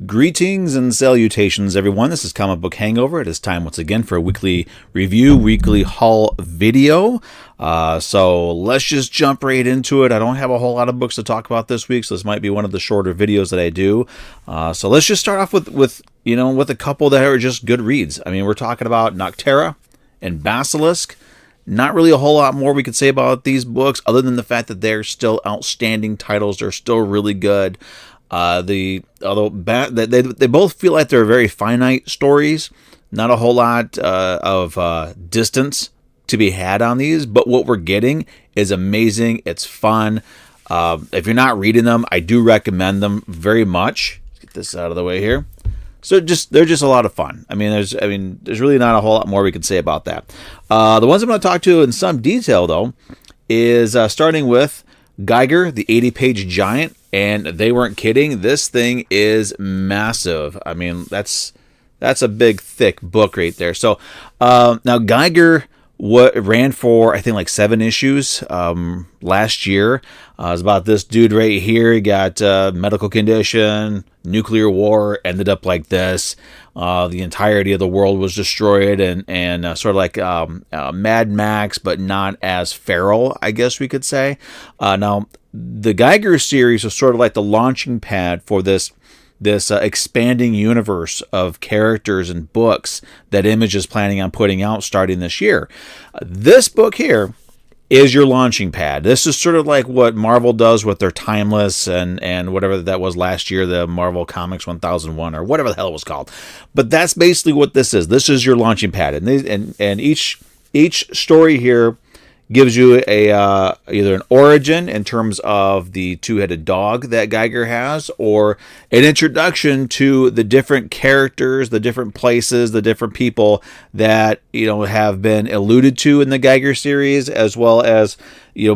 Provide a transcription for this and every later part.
Greetings and salutations, everyone. This is Comic Book Hangover. It is time once again for a weekly review, weekly haul video. So let's just jump right into it. I don't have a whole lot of books to talk about this week, so this might be one of the shorter videos that I do. So let's just start off with a couple that are just good reads. I mean, we're talking about Noctera and Basilisk. Not really a whole lot more we could say about these books, other than the fact that they're still outstanding titles. They're still really good. They both feel like they're very finite stories. Not a whole lot of distance to be had on these, but what we're getting is amazing. It's fun. If you're not reading them, I do recommend them very much. Let's get this out of the way here. So they're just a lot of fun. There's really not a whole lot more we can say about that. The ones I'm going to talk to in some detail though is starting with Geiger, the 80-page giant, and they weren't kidding. This thing is massive. I mean, that's a big, thick book right there. So now Geiger ran for, I think, like 7 issues last year. It was about this dude right here. He got medical condition, nuclear war, ended up like this. The entirety of the world was destroyed, and sort of like Mad Max, but not as feral, I guess we could say. Now, the Geiger series was sort of like the launching pad for this expanding universe of characters and books that Image is planning on putting out starting this year. This book here is your launching pad. This is sort of like what Marvel does with their Timeless and whatever that was last year, the Marvel Comics 1001 or whatever the hell it was called. But that's basically what this is. This is your launching pad, and each story here gives you either an origin in terms of the two-headed dog that Geiger has, or an introduction to the different characters, the different places, the different people that have been alluded to in the Geiger series, as well as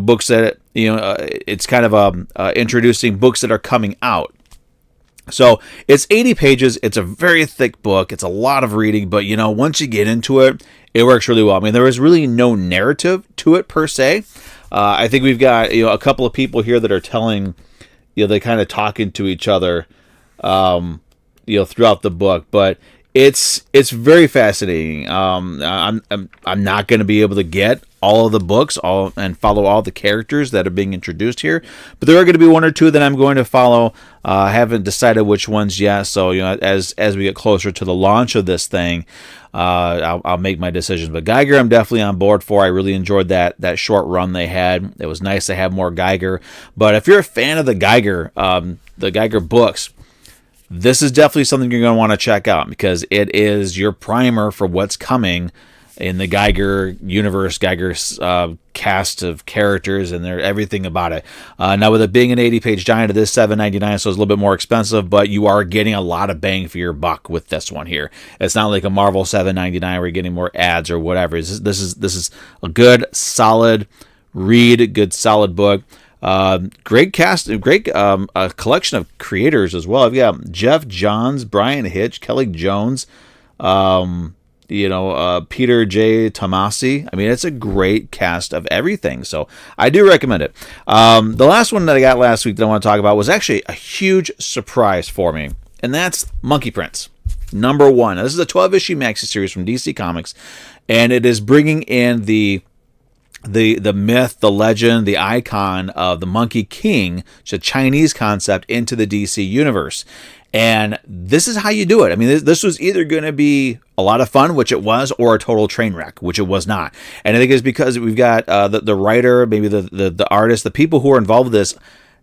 books that it's kind of introducing books that are coming out. So it's 80 pages. It's a very thick book. It's a lot of reading, but once you get into it, it works really well. I mean, there is really no narrative to it per se. I think we've got a couple of people here that are telling, they're kind of talking to each other, throughout the book. But it's very fascinating. I'm not going to be able to get all of the books and follow all the characters that are being introduced here, but there are going to be one or two that I'm going to follow. I haven't decided which ones yet, so as we get closer to the launch of this thing, I'll make my decisions. But Geiger, I'm definitely on board for. I really enjoyed that short run they had. It was nice to have more Geiger. But if you're a fan of the Geiger books, this is definitely something you're going to want to check out, because it is your primer for what's coming in the Geiger universe, Geiger's cast of characters, and everything about it. Now, with it being an 80-page giant, it is $7.99, so it's a little bit more expensive, but you are getting a lot of bang for your buck with this one here. It's not like a Marvel $7.99 where you're getting more ads or whatever. This is a good, solid read, good, solid book. Great cast, great collection of creators as well. I've got Jeff Johns, Brian Hitch, Kelly Jones, Peter J. Tomasi. I mean, it's a great cast of everything, so I do recommend it. The last one that I got last week that I want to talk about was actually a huge surprise for me, and that's Monkey Prince #1. Now, this is a 12-issue maxi series from DC Comics, and it is bringing in the myth, the legend, the icon of the Monkey King, which is a Chinese concept, into the DC universe. And this is how you do it. I mean, this was either going to be a lot of fun, which it was, or a total train wreck, which it was not. And I think it's because we've got the writer, maybe the artist, the people who are involved with this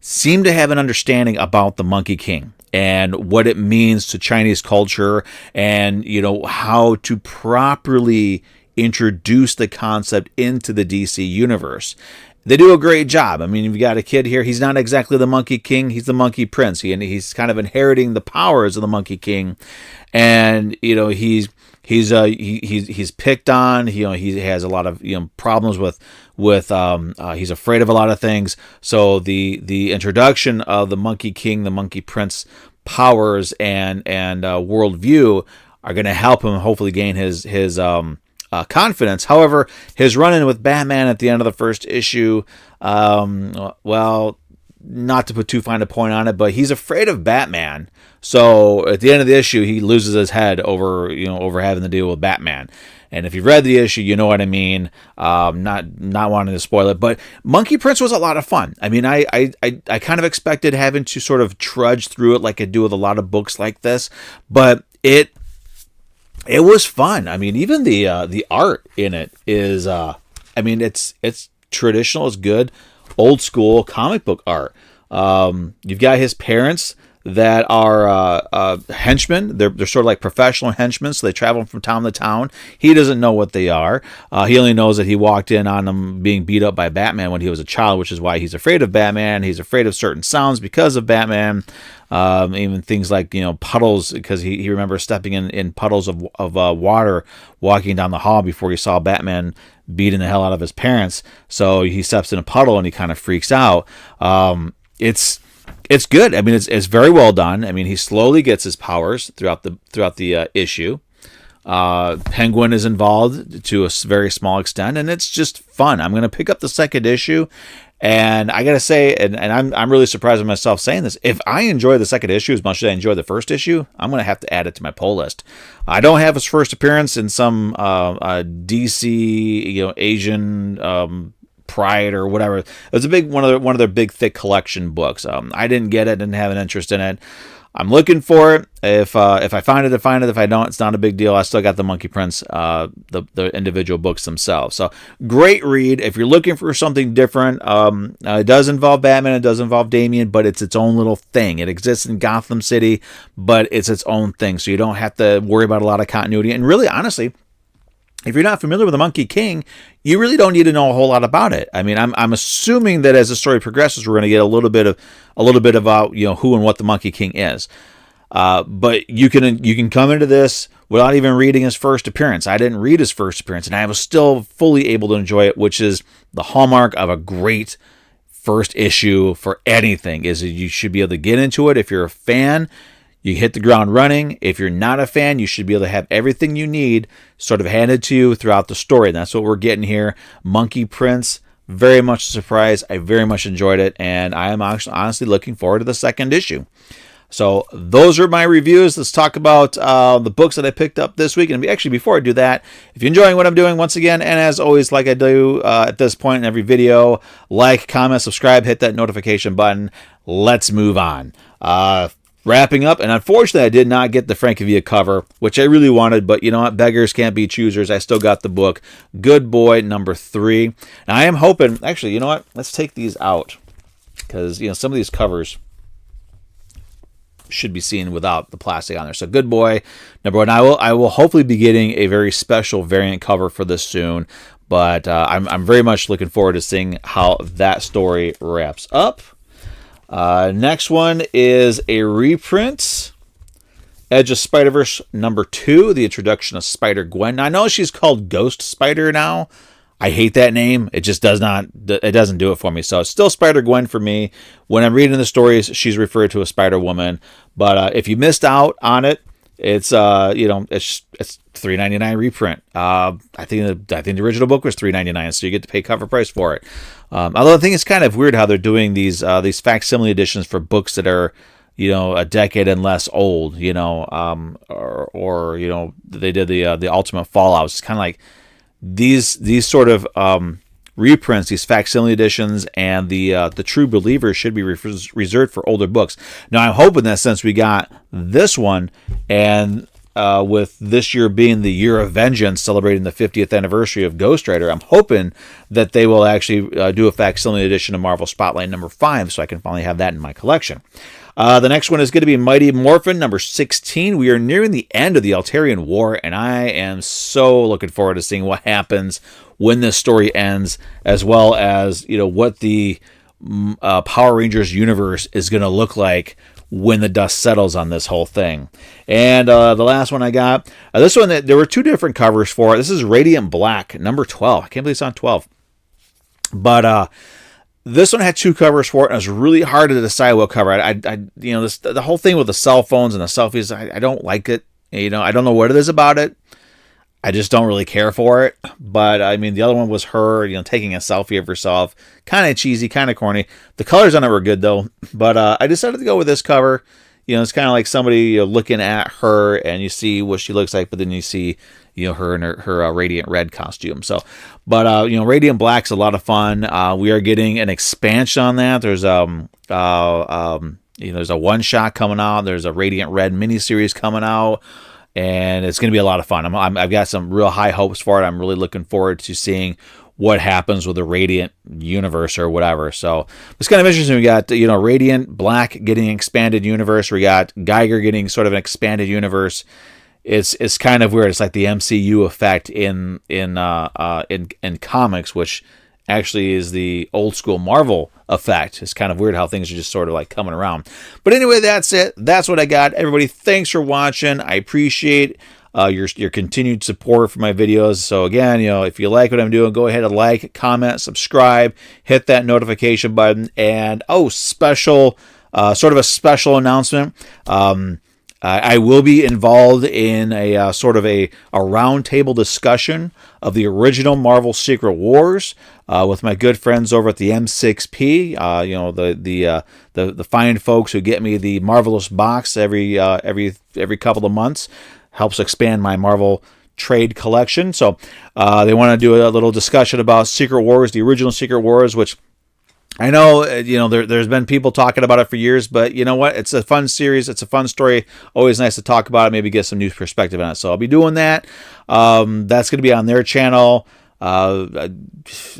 seem to have an understanding about the Monkey King and what it means to Chinese culture, and how to properly introduce the concept into the DC universe. They do a great job. I mean, you've got a kid here. He's not exactly the Monkey King. He's the Monkey Prince. He's kind of inheriting the powers of the Monkey King, and he's picked on. He has a lot of problems with he's afraid of a lot of things. So the introduction of the Monkey King, the Monkey Prince powers and worldview are going to help him hopefully gain his confidence. However, his run-in with Batman at the end of the first issue, not to put too fine a point on it, but he's afraid of Batman. So at the end of the issue, he loses his head over having to deal with Batman. And if you've read the issue, you know what I mean. Not wanting to spoil it, but Monkey Prince was a lot of fun. I mean, I kind of expected having to sort of trudge through it like I do with a lot of books like this, but it was fun. I mean, even the art in it is, it's traditional, it's good, old school comic book art. You've got his parents that are henchmen. They're sort of like professional henchmen, so they travel from town to town. He doesn't know what they are. He only knows that he walked in on them being beat up by Batman when he was a child, which is why he's afraid of Batman. He's afraid of certain sounds because of Batman. Even things like, puddles, because he remembers stepping in puddles of water walking down the hall before he saw Batman beating the hell out of his parents. So he steps in a puddle and he kind of freaks out. It's good. I mean, it's very well done. I mean, he slowly gets his powers throughout the issue. Penguin is involved to a very small extent, and it's just fun. I'm going to pick up the second issue, and I got to say, and I'm really surprised with myself saying this, if I enjoy the second issue as much as I enjoy the first issue, I'm going to have to add it to my pull list. I don't have his first appearance in some DC, Asian Pride or whatever. It was a big one of their big thick collection books. I didn't get it, didn't have an interest in it. I'm looking for it. If I find it, I find it. If I don't, it's not a big deal. I still got the Monkey Prince, the individual books themselves. So great read. If you're looking for something different, it does involve Batman, it does involve Damian, but it's its own little thing. It exists in Gotham City, but it's its own thing. So you don't have to worry about a lot of continuity. And really, honestly, if you're not familiar with the Monkey King, you really don't need to know a whole lot about it. I mean, I'm assuming that as the story progresses, we're going to get a little bit about who and what the Monkey King is. But you can come into this without even reading his first appearance. I didn't read his first appearance, and I was still fully able to enjoy it, which is the hallmark of a great first issue for anything. Is that you should be able to get into it. If you're a fan, you hit the ground running. If you're not a fan, you should be able to have everything you need sort of handed to you throughout the story. And that's what we're getting here. Monkey Prince, very much a surprise. I very much enjoyed it, and I am honestly looking forward to the second issue. So those are my reviews. Let's talk about the books that I picked up this week. And actually, before I do that, if you're enjoying what I'm doing, once again, and as always, like I do at this point in every video, like, comment, subscribe, hit that notification button. Let's move on. Wrapping up, and unfortunately I did not get the Francavilla cover, which I really wanted, but you know what, beggars can't be choosers. I still got the book. Good Boy number 3. Now I am hoping, actually, you know what, let's take these out, because some of these covers should be seen without the plastic on there. So Good Boy number 1. I will hopefully be getting a very special variant cover for this soon, but I'm very much looking forward to seeing how that story wraps up. Next one is a reprint, Edge of Spider-Verse number 2, the introduction of Spider-Gwen. Now, I know she's called Ghost Spider now. I hate that name. It just doesn't do it for me. So it's still Spider-Gwen for me. When I'm reading the stories, she's referred to as Spider-Woman. But if you missed out on it, it's it's $3.99 reprint. I think the original book was $3.99, so you get to pay cover price for it. Although I think it's kind of weird how they're doing these facsimile editions for books that are a decade and less old. They did the Ultimate Fallout. It's kind of like these sort of reprints, these facsimile editions, and the True Believers should be reserved for older books. Now, I'm hoping that since we got this one, and with this year being the Year of Vengeance, celebrating the 50th anniversary of Ghost Rider, I'm hoping that they will actually do a facsimile edition of Marvel Spotlight number 5, so I can finally have that in my collection. The next one is going to be Mighty Morphin number 16. We are nearing the end of the Altarian War, and I am so looking forward to seeing what happens when this story ends, as well as what the Power Rangers universe is going to look like when the dust settles on this whole thing. And the last one I got, this one, there were 2 different covers for it. This is Radiant Black number 12. I can't believe it's on 12. But this one had 2 covers for it, and it was really hard to decide what cover. The whole thing with the cell phones and the selfies, I don't like it. I don't know what it is about it. I just don't really care for it. But I mean, the other one was her, taking a selfie of herself. Kind of cheesy, kind of corny. The colors on it were good though. But I decided to go with this cover. It's kind of like somebody looking at her, and you see what she looks like, but then you see her in her radiant red costume. So, but radiant black's a lot of fun. We are getting an expansion on that. There's there's a one shot coming out. There's a radiant red miniseries coming out. And it's going to be a lot of fun. I've got some real high hopes for it. I'm really looking forward to seeing what happens with the Radiant universe or whatever. So it's kind of interesting. We got, Radiant Black getting expanded universe. We got Geiger getting sort of an expanded universe. It's kind of weird. It's like the MCU effect in comics, which actually is the old school Marvel effect. It's kind of weird how things are just sort of like coming around. But anyway, that's it. That's what I got. Everybody, thanks for watching. I appreciate your continued support for my videos. So again, if you like what I'm doing, go ahead and like, comment, subscribe, hit that notification button. And sort of a special announcement. I will be involved in a sort of a roundtable discussion of the original Marvel Secret Wars with my good friends over at the M6P. The fine folks who get me the Marvelous box every couple of months, helps expand my Marvel trade collection. So they want to do a little discussion about Secret Wars, the original Secret Wars, which I know, there's been people talking about it for years, but you know what? It's a fun series. It's a fun story. Always nice to talk about it, maybe get some new perspective on it. So I'll be doing that. That's going to be on their channel. A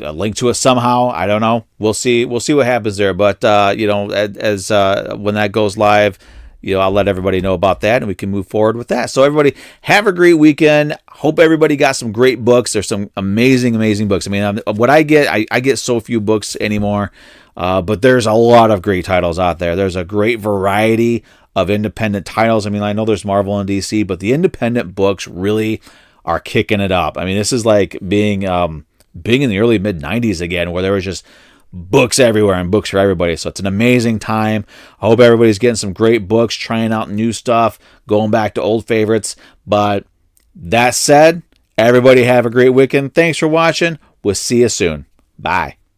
link to it somehow. I don't know. We'll see what happens there. But, as when that goes live, I'll let everybody know about that, and we can move forward with that. So everybody, have a great weekend. Hope everybody got some great books. There's some amazing, amazing books. I mean, what I get so few books anymore, but there's a lot of great titles out there. There's a great variety of independent titles. I mean, I know there's Marvel and DC, but the independent books really are kicking it up. I mean, this is like being in the early mid-90s again, where there was just books everywhere and books for everybody. So it's an amazing time. I hope everybody's getting some great books, trying out new stuff, going back to old favorites. But that said, everybody have a great weekend. Thanks for watching. We'll see you soon. Bye.